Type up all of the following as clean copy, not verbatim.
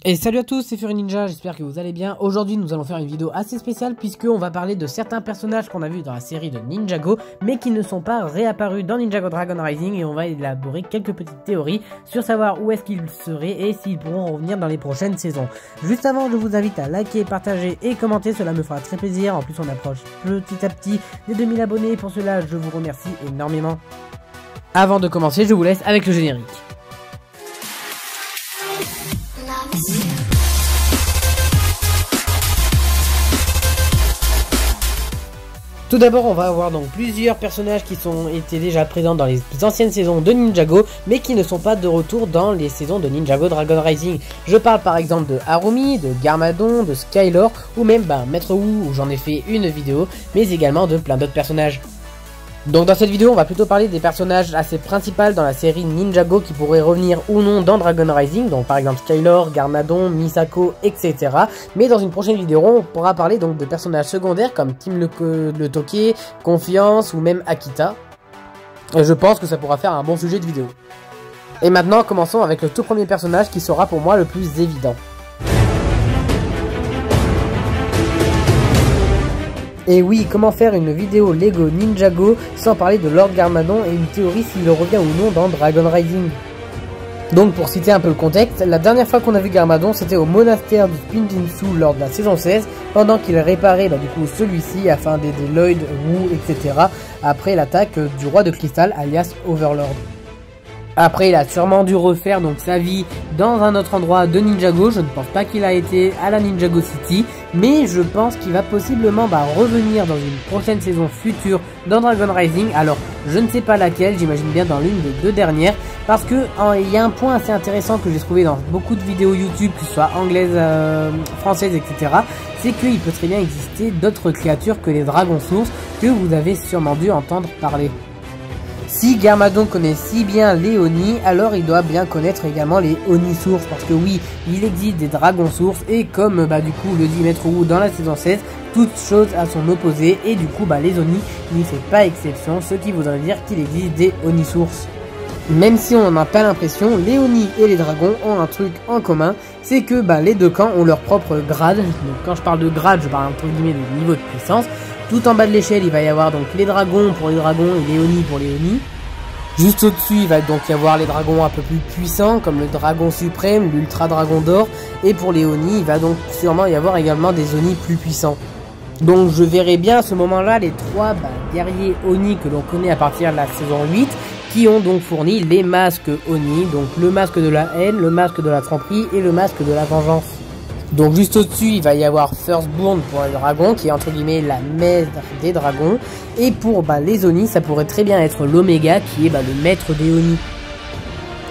Et salut à tous, c'est Fury Ninja, j'espère que vous allez bien. Aujourd'hui nous allons faire une vidéo assez spéciale puisqu'on va parler de certains personnages qu'on a vus dans la série de Ninjago mais qui ne sont pas réapparus dans Ninjago Dragon Rising, et on va élaborer quelques petites théories sur savoir où est-ce qu'ils seraient et s'ils pourront revenir dans les prochaines saisons. Juste avant, je vous invite à liker, partager et commenter, cela me fera très plaisir. En plus on approche petit à petit des 2000 abonnés, pour cela je vous remercie énormément. Avant de commencer, je vous laisse avec le générique. Tout d'abord, on va avoir donc plusieurs personnages qui étaient déjà présents dans les anciennes saisons de Ninjago, mais qui ne sont pas de retour dans les saisons de Ninjago Dragon Rising. Je parle par exemple de Harumi, de Garmadon, de Skylor, ou même Maître Wu, où j'en ai fait une vidéo, mais également de plein d'autres personnages. Donc dans cette vidéo, on va plutôt parler des personnages assez principaux dans la série Ninjago qui pourraient revenir ou non dans Dragon Rising, donc par exemple Skylor, Garmadon, Misako, etc. Mais dans une prochaine vidéo, on pourra parler donc de personnages secondaires comme Team le Toke, Confiance ou même Akita. Et je pense que ça pourra faire un bon sujet de vidéo. Et maintenant, commençons avec le tout premier personnage qui sera pour moi le plus évident. Et oui, comment faire une vidéo Lego Ninjago sans parler de Lord Garmadon et une théorie s'il revient ou non dans Dragon Rising. Donc pour citer un peu le contexte, la dernière fois qu'on a vu Garmadon c'était au monastère du Spinjinzu lors de la saison 16, pendant qu'il réparait du coup celui-ci afin d'aider Lloyd, Wu, etc. après l'attaque du roi de cristal alias Overlord. Après, il a sûrement dû refaire donc sa vie dans un autre endroit de Ninjago. Je ne pense pas qu'il a été à la Ninjago City, mais je pense qu'il va possiblement revenir dans une prochaine saison future dans Dragon Rising. Alors, je ne sais pas laquelle, j'imagine bien dans l'une des deux dernières, parce que il y a un point assez intéressant que j'ai trouvé dans beaucoup de vidéos YouTube, que ce soit anglaises, françaises, etc. C'est qu'il peut très bien exister d'autres créatures que les dragons sources que vous avez sûrement dû entendre parler. Si Garmadon connaît si bien les Oni, alors il doit bien connaître également les Oni sources, parce que oui, il existe des dragons sources, et comme du coup le dit Maître Wu dans la saison 16, toute chose a son opposé, et du coup les Oni n'y fait pas exception, ce qui voudrait dire qu'il existe des Oni sources. Même si on n'en a pas l'impression, les Oni et les dragons ont un truc en commun, c'est que les deux camps ont leur propre grade. Donc quand je parle de grade, je parle entre guillemets de niveau de puissance. Tout en bas de l'échelle, il va y avoir donc les dragons pour les dragons et les Oni pour les Oni. Juste au-dessus, il va donc y avoir les dragons un peu plus puissants, comme le dragon suprême, l'ultra dragon d'or. Et pour les Oni, il va donc sûrement y avoir également des Oni plus puissants. Donc je verrai bien à ce moment-là les trois guerriers Oni que l'on connaît à partir de la saison 8, qui ont donc fourni les masques Oni, donc le masque de la haine, le masque de la tromperie et le masque de la vengeance. Donc juste au-dessus, il va y avoir Firstborn pour les dragons, qui est entre guillemets la mère des dragons. Et pour les Oni, ça pourrait très bien être l'Oméga, qui est le maître des Oni.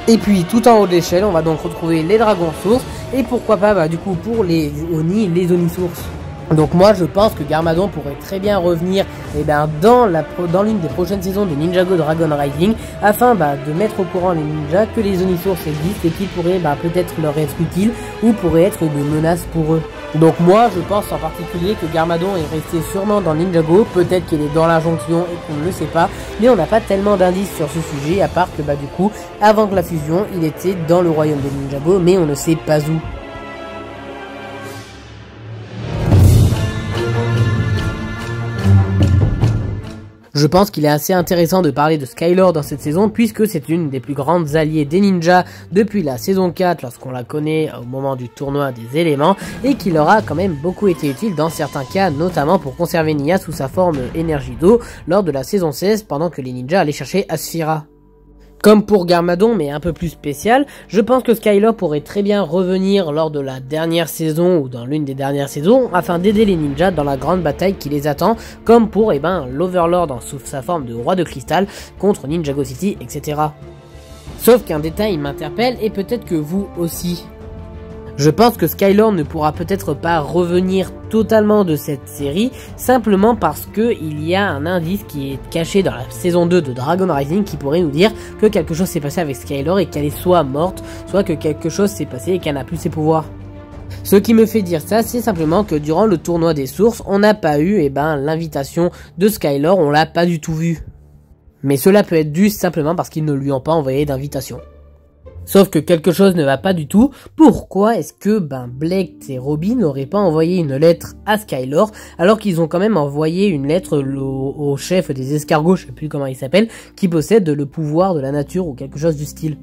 Et puis tout en haut de l'échelle, on va donc retrouver les dragons sources. Et pourquoi pas du coup pour les Oni sources. Donc moi je pense que Garmadon pourrait très bien revenir dans l'une des prochaines saisons de Ninjago Dragon Rising, afin de mettre au courant les ninjas que les Oni sources existent et qu'ils pourraient peut-être leur être utiles ou pourraient être une menace pour eux. Donc moi je pense en particulier que Garmadon est resté sûrement dans Ninjago, peut-être qu'il est dans la jonction et qu'on ne le sait pas, mais on n'a pas tellement d'indices sur ce sujet, à part que du coup avant que la fusion il était dans le royaume de Ninjago, mais on ne sait pas où. Je pense qu'il est assez intéressant de parler de Skylor dans cette saison, puisque c'est une des plus grandes alliées des ninjas depuis la saison 4, lorsqu'on la connaît au moment du tournoi des éléments, et qui leur a quand même beaucoup été utile dans certains cas, notamment pour conserver Nya sous sa forme énergie d'eau lors de la saison 16, pendant que les ninjas allaient chercher Asphira. Comme pour Garmadon, mais un peu plus spécial, je pense que Skylor pourrait très bien revenir lors de la dernière saison ou dans l'une des dernières saisons afin d'aider les ninjas dans la grande bataille qui les attend, comme pour l'Overlord sous sa forme de roi de cristal contre Ninjago City, etc. Sauf qu'un détail m'interpelle et peut-être que vous aussi. Je pense que Skylor ne pourra peut-être pas revenir totalement de cette série, simplement parce que il y a un indice qui est caché dans la saison 2 de Dragon Rising qui pourrait nous dire que quelque chose s'est passé avec Skylor et qu'elle est soit morte, soit que quelque chose s'est passé et qu'elle n'a plus ses pouvoirs. Ce qui me fait dire ça, c'est simplement que durant le tournoi des sources, on n'a pas eu l'invitation de Skylor, on l'a pas du tout vu. Mais cela peut être dû simplement parce qu'ils ne lui ont pas envoyé d'invitation. Sauf que quelque chose ne va pas du tout. Pourquoi est-ce que Blake et Robbie n'auraient pas envoyé une lettre à Skyler alors qu'ils ont quand même envoyé une lettre au chef des escargots, je sais plus comment il s'appelle, qui possède le pouvoir de la nature ou quelque chose du style.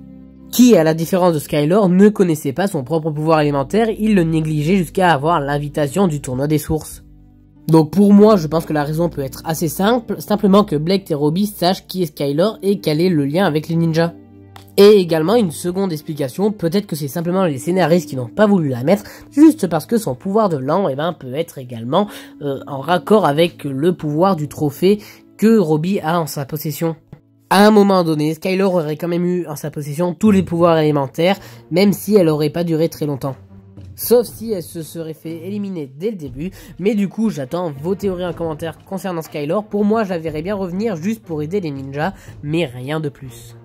Qui, à la différence de Skyler, ne connaissait pas son propre pouvoir élémentaire, il le négligeait jusqu'à avoir l'invitation du tournoi des sources. Donc pour moi, je pense que la raison peut être assez simple, simplement que Blake et Robbie sachent qui est Skyler et quel est le lien avec les ninjas. Et également une seconde explication, peut-être que c'est simplement les scénaristes qui n'ont pas voulu la mettre, juste parce que son pouvoir de lent peut être également en raccord avec le pouvoir du trophée que Robbie a en sa possession. À un moment donné, Skyler aurait quand même eu en sa possession tous les pouvoirs élémentaires, même si elle aurait pas duré très longtemps. Sauf si elle se serait fait éliminer dès le début, mais du coup j'attends vos théories en commentaire concernant Skyler. Pour moi je la verrais bien revenir juste pour aider les ninjas, mais rien de plus.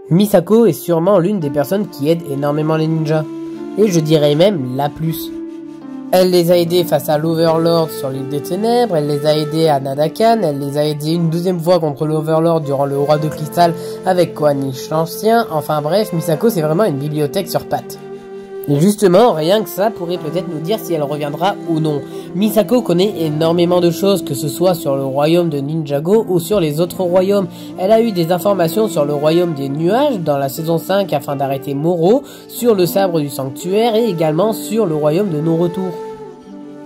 Misako est sûrement l'une des personnes qui aident énormément les ninjas, et je dirais même la plus. Elle les a aidés face à l'Overlord sur l'île des Ténèbres, elle les a aidés à Nadakan, elle les a aidés une deuxième fois contre l'Overlord durant le Roi de Cristal avec Koanish l'Ancien. Enfin bref, Misako c'est vraiment une bibliothèque sur pattes. Et justement, rien que ça pourrait peut-être nous dire si elle reviendra ou non. Misako connaît énormément de choses, que ce soit sur le royaume de Ninjago ou sur les autres royaumes. Elle a eu des informations sur le royaume des nuages dans la saison 5 afin d'arrêter Moro, sur le sabre du sanctuaire et également sur le royaume de non-retour.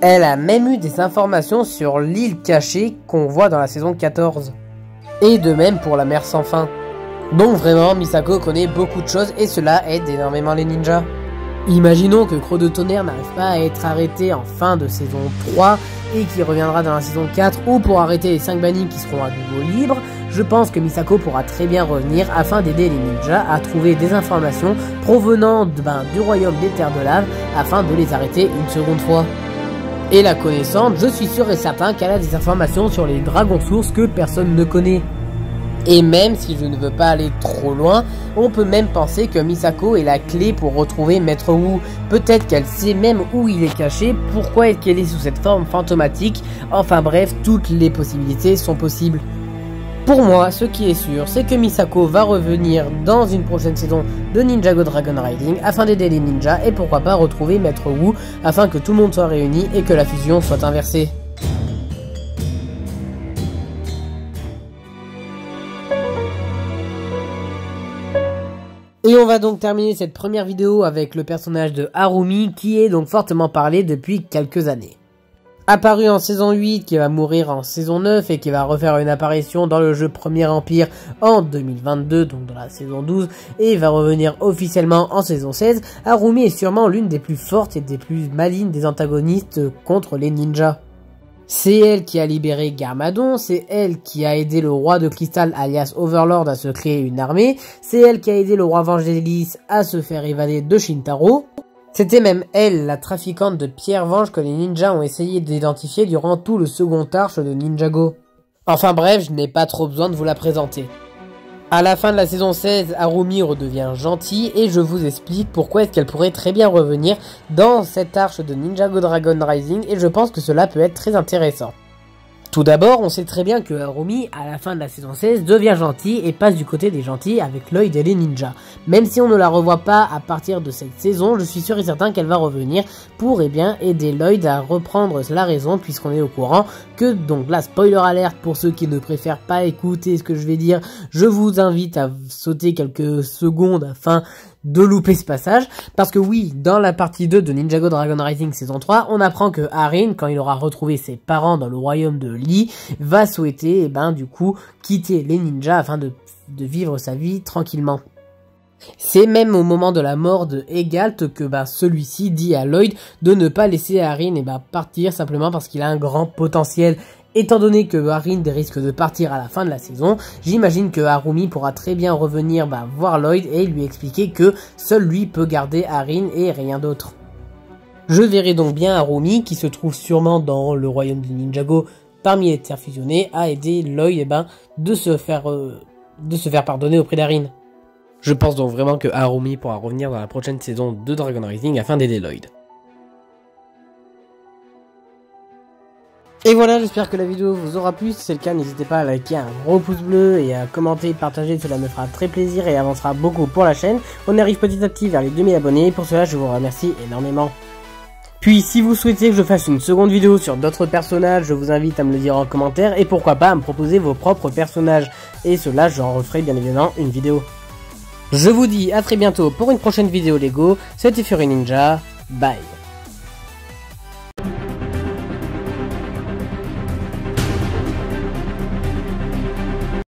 Elle a même eu des informations sur l'île cachée qu'on voit dans la saison 14. Et de même pour la mer sans fin. Donc vraiment, Misako connaît beaucoup de choses et cela aide énormément les ninjas. Imaginons que Croc de Tonnerre n'arrive pas à être arrêté en fin de saison 3 et qu'il reviendra dans la saison 4 ou pour arrêter les 5 bannis qui seront à nouveau libres. Je pense que Misako pourra très bien revenir afin d'aider les ninjas à trouver des informations provenant du royaume des terres de lave afin de les arrêter une seconde fois. Et la connaissante, je suis sûr et certain qu'elle a des informations sur les dragons sources que personne ne connaît. Et même si je ne veux pas aller trop loin, on peut même penser que Misako est la clé pour retrouver Maître Wu. Peut-être qu'elle sait même où il est caché, pourquoi est-ce qu'elle est sous cette forme fantomatique. Enfin bref, toutes les possibilités sont possibles. Pour moi, ce qui est sûr, c'est que Misako va revenir dans une prochaine saison de Ninjago Dragon Riding afin d'aider les ninjas et pourquoi pas retrouver Maître Wu afin que tout le monde soit réuni et que la fusion soit inversée. Et on va donc terminer cette première vidéo avec le personnage de Harumi qui est donc fortement parlé depuis quelques années. Apparu en saison 8, qui va mourir en saison 9 et qui va refaire une apparition dans le jeu Premier Empire en 2022, donc dans la saison 12, et va revenir officiellement en saison 16, Harumi est sûrement l'une des plus fortes et des plus malignes des antagonistes contre les ninjas. C'est elle qui a libéré Garmadon, c'est elle qui a aidé le roi de cristal alias Overlord à se créer une armée, c'est elle qui a aidé le roi Vangelis à se faire évader de Shintaro. C'était même elle, la trafiquante de pierre Venge que les ninjas ont essayé d'identifier durant tout le second arche de Ninjago. Enfin bref, je n'ai pas trop besoin de vous la présenter. À la fin de la saison 16, Harumi redevient gentille et je vous explique pourquoi est-ce qu'elle pourrait très bien revenir dans cette arche de Ninjago Dragon Rising et je pense que cela peut être très intéressant. Tout d'abord, on sait très bien que Harumi, à la fin de la saison 16, devient gentille et passe du côté des gentils avec Lloyd et les ninjas. Même si on ne la revoit pas à partir de cette saison, je suis sûr et certain qu'elle va revenir pour aider Lloyd à reprendre la raison puisqu'on est au courant que, donc là, spoiler alert pour ceux qui ne préfèrent pas écouter ce que je vais dire, je vous invite à sauter quelques secondes afin de louper ce passage, parce que oui, dans la partie 2 de Ninjago Dragon Rising saison 3, on apprend que Harin, quand il aura retrouvé ses parents dans le royaume de Lee, va souhaiter, du coup, quitter les ninjas afin de vivre sa vie tranquillement. C'est même au moment de la mort de Egalt que celui-ci dit à Lloyd de ne pas laisser Harin partir simplement parce qu'il a un grand potentiel. Étant donné que Harin risque de partir à la fin de la saison, j'imagine que Harumi pourra très bien revenir voir Lloyd et lui expliquer que seul lui peut garder Harin et rien d'autre. Je verrai donc bien Harumi, qui se trouve sûrement dans le royaume de Ninjago parmi les terres fusionnées, à aider Lloyd de se faire pardonner auprès d'Harin. Je pense donc vraiment que Harumi pourra revenir dans la prochaine saison de Dragon Rising afin d'aider Lloyd. Et voilà, j'espère que la vidéo vous aura plu. Si c'est le cas, n'hésitez pas à liker, un gros pouce bleu et à commenter, partager, cela me fera très plaisir et avancera beaucoup pour la chaîne. On arrive petit à petit vers les 2000 abonnés, pour cela je vous remercie énormément. Puis si vous souhaitez que je fasse une seconde vidéo sur d'autres personnages, je vous invite à me le dire en commentaire et pourquoi pas à me proposer vos propres personnages. Et cela, j'en referai bien évidemment une vidéo. Je vous dis à très bientôt pour une prochaine vidéo Lego. C'était Fury Ninja, bye.